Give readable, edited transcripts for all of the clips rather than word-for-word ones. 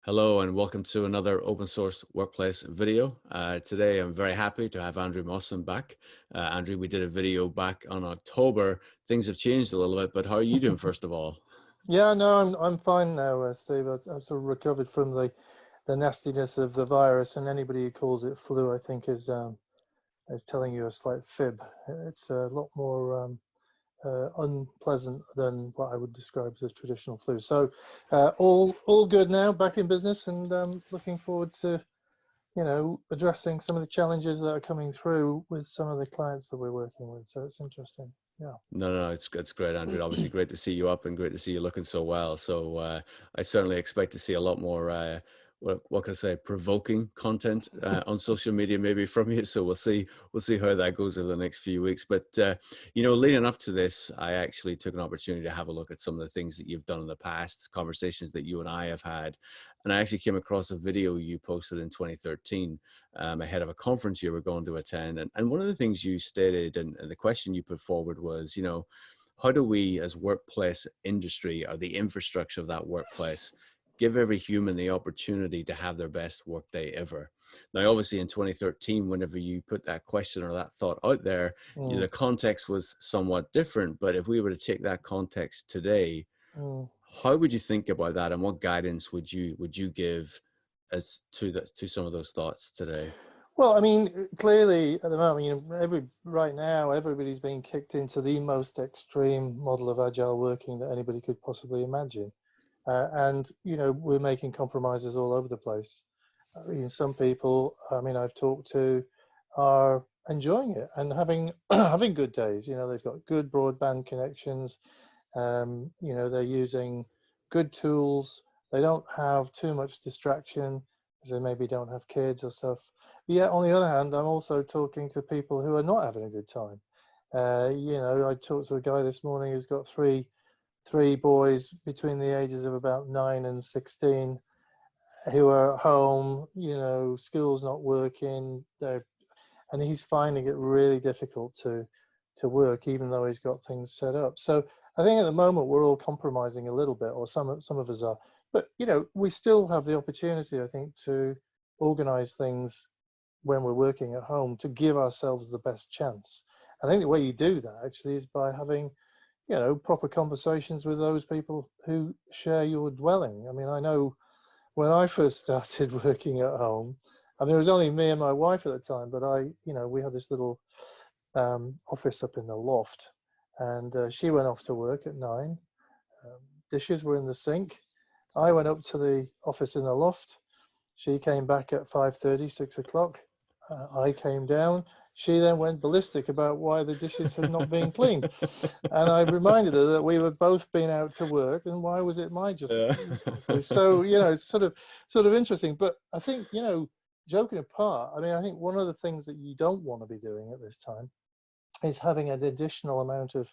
Hello and welcome to another open source workplace video. Today I'm very happy to have Andrew Mawson back. Andrew, we did a video back on October. Things have changed a little bit, but how are you doing first of all? Yeah, no, I'm fine now, Steve. I've sort of recovered from the nastiness of the virus, and anybody who calls it flu, I think, is telling you a slight fib. It's a lot more unpleasant than what I would describe as a traditional flu. So, all good now, back in business, and looking forward to addressing some of the challenges that are coming through with some of the clients that we're working with. So it's interesting. Yeah. No, it's great, Andrew. Obviously, great to see you up and great to see you looking so well. So I certainly expect to see a lot more, what can I say, provoking content on social media, maybe from you. So we'll see how that goes over the next few weeks. But leading up to this, I actually took an opportunity to have a look at some of the things that you've done in the past, conversations that you and I have had, and I actually came across a video you posted in 2013 ahead of a conference you were going to attend. And one of the things you stated and the question you put forward was, how do we as workplace industry or the infrastructure of that workplace give every human the opportunity to have their best workday ever? Now, obviously in 2013, whenever you put that question or that thought out there, Mm, the context was somewhat different. But if we were to take that context today, mm. how would you think about that, and what guidance would you give as to some of those thoughts today? Well, I mean, clearly at the moment, right now, everybody's being kicked into the most extreme model of agile working that anybody could possibly imagine. And, we're making compromises all over the place. I mean, some people, I've talked to are enjoying it and having, having good days. They've got good broadband connections. They're using good tools. They don't have too much distraction because they maybe don't have kids or stuff. But yet, on the other hand, I'm also talking to people who are not having a good time. I talked to a guy this morning who's got three boys between the ages of about 9 and 16 who are at home. School's not working. And he's finding it really difficult to work, even though he's got things set up. So I think at the moment we're all compromising a little bit, or some of us are. But we still have the opportunity, I think, to organize things when we're working at home to give ourselves the best chance. And I think the way you do that actually is by having proper conversations with those people who share your dwelling. I mean, I know when I first started working at home, and there was only me and my wife at the time, but we had this little office up in the loft, and she went off to work at 9. Dishes were in the sink. I went up to the office in the loft. She came back at 5:30, 6 o'clock. I came down. She then went ballistic about why the dishes had not been cleaned. And I reminded her that we were both being out to work, and why was it my just Yeah. responsibility? So, it's sort of interesting. But I think, joking apart, I mean, I think one of the things that you don't want to be doing at this time is having an additional amount of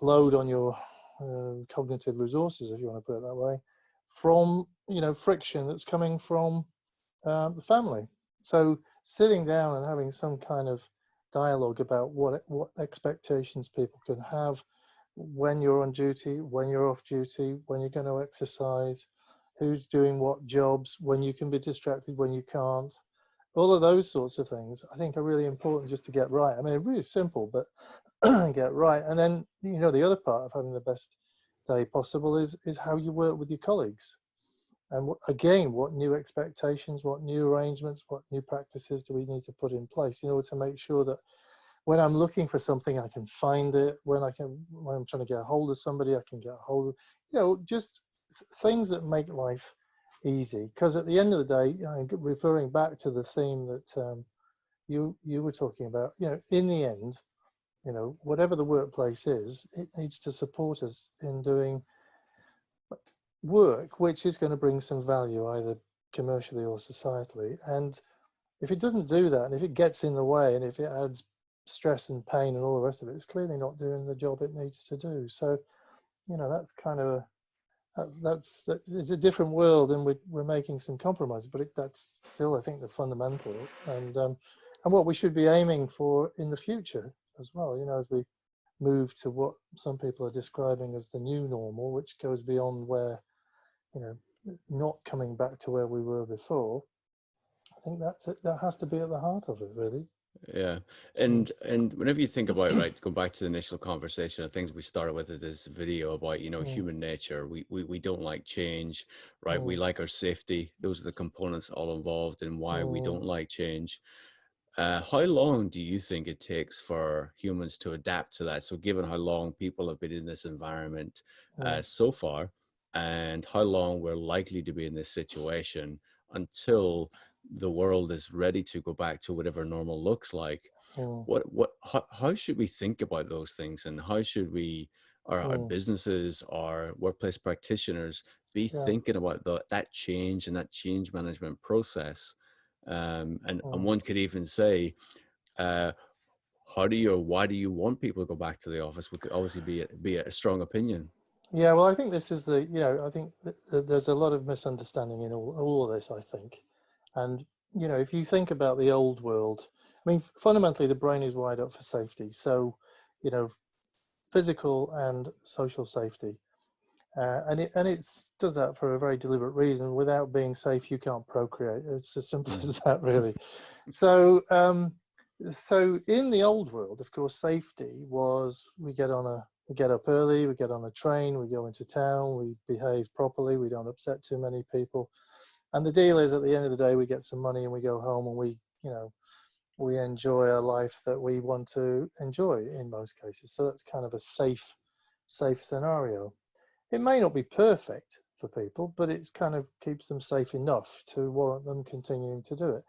load on your cognitive resources, if you want to put it that way, from, friction that's coming from the family. So sitting down and having some kind of dialogue about what expectations people can have when you're on duty, when you're off duty, when you're going to exercise, who's doing what jobs, when you can be distracted, when you can't. All of those sorts of things, I think, are really important just to get right. I mean, really simple, but get right. And then, the other part of having the best day possible is how you work with your colleagues. And again, what new expectations, what new arrangements, what new practices do we need to put in place in order to make sure that when I'm looking for something, I can find it. When I'm trying to get a hold of somebody, I can get a hold of, just things that make life easy. Because at the end of the day, referring back to the theme that you were talking about, in the end, whatever the workplace is, it needs to support us in doing work which is going to bring some value, either commercially or societally. And if it doesn't do that, and if it gets in the way, and if it adds stress and pain and all the rest of it, it's clearly not doing the job it needs to do. So, that's kind of that's it's a different world, and we're making some compromise, but that's still, I think, the fundamental, and what we should be aiming for in the future as well. As we move to what some people are describing as the new normal, which goes beyond where not coming back to where we were before, I think that's it. That has to be at the heart of it, really. Yeah. Mm, And whenever you think about, right, go back to the initial conversation, I think we started with this video about, mm, human nature. We don't like change, right? We mm, like our safety. Those are the components all involved in why we mm, don't like change. How long do you think it takes for humans to adapt to that? So, given how long people have been in this environment mm, so far, and how long we're likely to be in this situation until the world is ready to go back to whatever normal looks like, mm, how should we think about those things, and how should we, our mm. businesses, our workplace practitioners, be Yeah. thinking about that change and that change management process? And Mm. one could even say, uh, how do you or why do you want people to go back to the office? Would obviously be a strong opinion. Yeah, well, I think this is I think there's a lot of misunderstanding in all of this, I think. And, if you think about the old world, I mean, fundamentally, the brain is wired up for safety. So, you know, physical and social safety. And it does that for a very deliberate reason. Without being safe, you can't procreate. It's as simple Mhm. as that, really. So, in the old world, of course, safety was we get up early, we get on a train, we go into town, we behave properly, we don't upset too many people, and the deal is at the end of the day, we get some money and we go home and we enjoy a life that we want to enjoy in most cases. So that's kind of a safe scenario. It may not be perfect for people, but it's kind of keeps them safe enough to warrant them continuing to do it.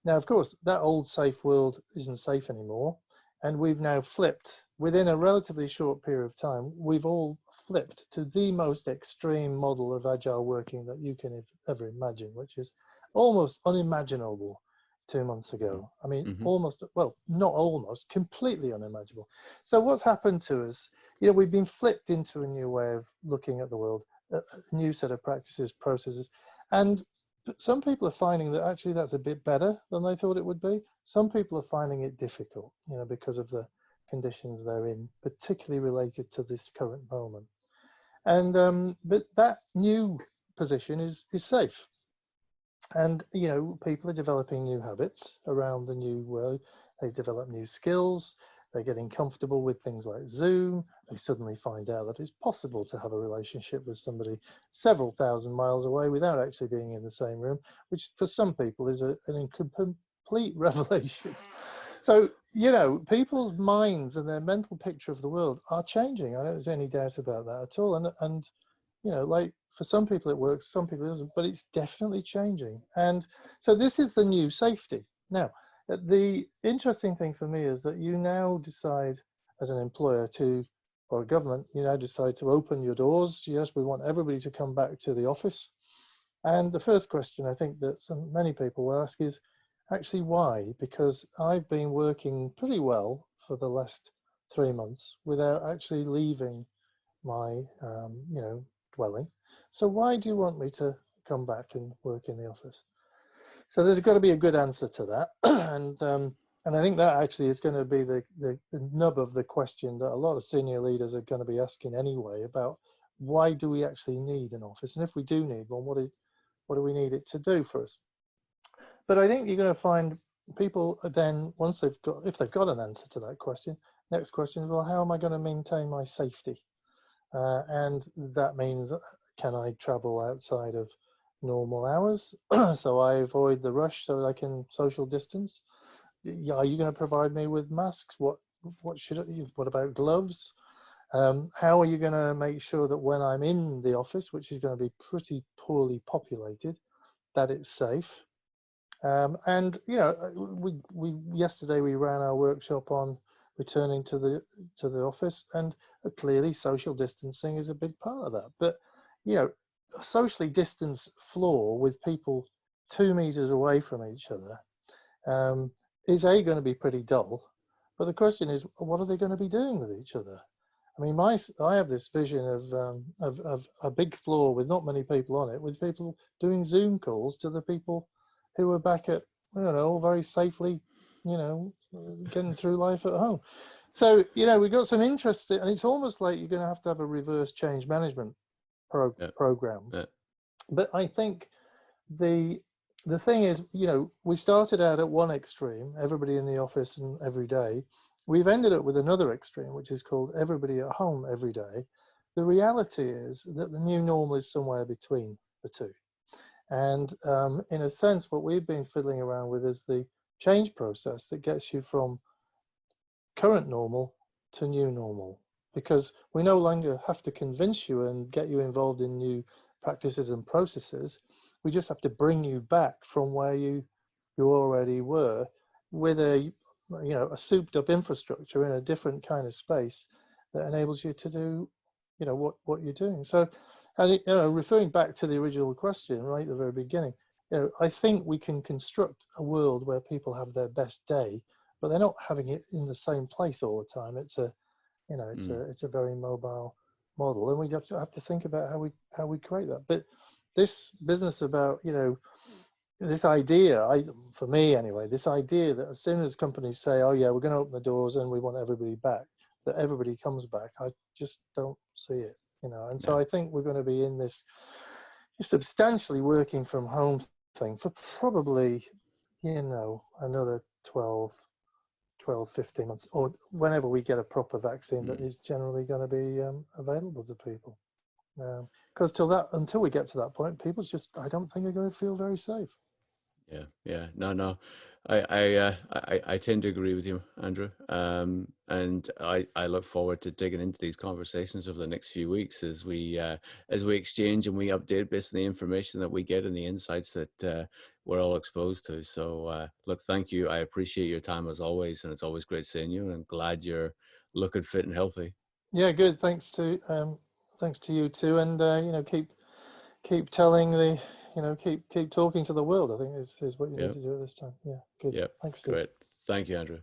Now, of course, that old safe world isn't safe anymore. And we've now flipped within a relatively short period of time. We've all flipped to the most extreme model of agile working that you can ever imagine, which is almost unimaginable 2 months Mhm. ago. I mean, Mhm. almost, well, not almost, completely unimaginable. So what's happened to us? We've been flipped into a new way of looking at the world, a new set of practices, processes, and some people are finding that actually that's a bit better than they thought it would be. Some people are finding it difficult, because of the conditions they're in, particularly related to this current moment. And but that new position is safe. And people are developing new habits around the new world. They've developed new skills. They're getting comfortable with things like Zoom. They suddenly find out that it's possible to have a relationship with somebody several thousand miles away without actually being in the same room, which for some people is an complete revelation. So, people's minds and their mental picture of the world are changing. I don't think there's any doubt about that at all. And like for some people it works, some people it doesn't, but it's definitely changing. And so this is the new safety. Now, the interesting thing for me is that you now decide as an employer or a government, you now decide to open your doors. Yes, we want everybody to come back to the office. And the first question I think that many people will ask is actually why? Because I've been working pretty well for the last 3 months without actually leaving my dwelling. So why do you want me to come back and work in the office? So there's got to be a good answer to that, and I think that actually is going to be the nub of the question that a lot of senior leaders are going to be asking anyway about why do we actually need an office, and if we do need one, what do we need it to do for us? But I think you're going to find people then once if they've got an answer to that question, next question is, well, how am I going to maintain my safety? And that means, can I travel outside of normal hours so I avoid the rush so I can social distance? Are you going to provide me with masks? What about gloves? How are you going to make sure that when I'm in the office, which is going to be pretty poorly populated, that it's safe? And we yesterday we ran our workshop on returning to the office, and clearly social distancing is a big part of that. But a socially distanced floor with people 2 meters away from each other is going to be pretty dull. But the question is, what are they going to be doing with each other? I mean, I have this vision of a big floor with not many people on it, with people doing Zoom calls to the people who are back at, I don't know, very safely, getting through life at home. So, we've got some interesting, and it's almost like you're going to have a reverse change management Yeah. program Yeah. But I think the the thing is, we started out at one extreme, everybody in the office and every day. We've ended up with another extreme, which is called everybody at home every day. The reality is that the new normal is somewhere between the two. And in a sense, what we've been fiddling around with is the change process that gets you from current normal to new normal, because we no longer have to convince you and get you involved in new practices and processes. We just have to bring you back from where you already were, with a souped up infrastructure in a different kind of space that enables you to do what you're doing. So, and referring back to the original question right at the very beginning, I think we can construct a world where people have their best day, but they're not having it in the same place all the time. Mm. It's a very mobile model, and we have to think about how we create that. But this business about this idea, for me anyway, this idea that as soon as companies say, oh yeah, we're going to open the doors and we want everybody back, that everybody comes back, I just don't see it. And so Yeah. I think we're going to be in this substantially working from home thing for probably another 12, 15 months, or whenever we get a proper vaccine that Mm. is generally going to be available to people. Because until we get to that point, people just, I don't think, are going to feel very safe. Yeah, yeah. No, no. I tend to agree with you, Andrew. And I look forward to digging into these conversations over the next few weeks as we exchange and we update based on the information that we get and the insights that we're all exposed to. So look, thank you. I appreciate your time as always, and it's always great seeing you. And I'm glad you're looking fit and healthy. Yeah, good. Thanks to you too, and keep telling keep talking to the world. I think is what you need Yeah, to do at this time. Yeah, good. yeah. Thanks, Steve. Great. Thank you, Andrew.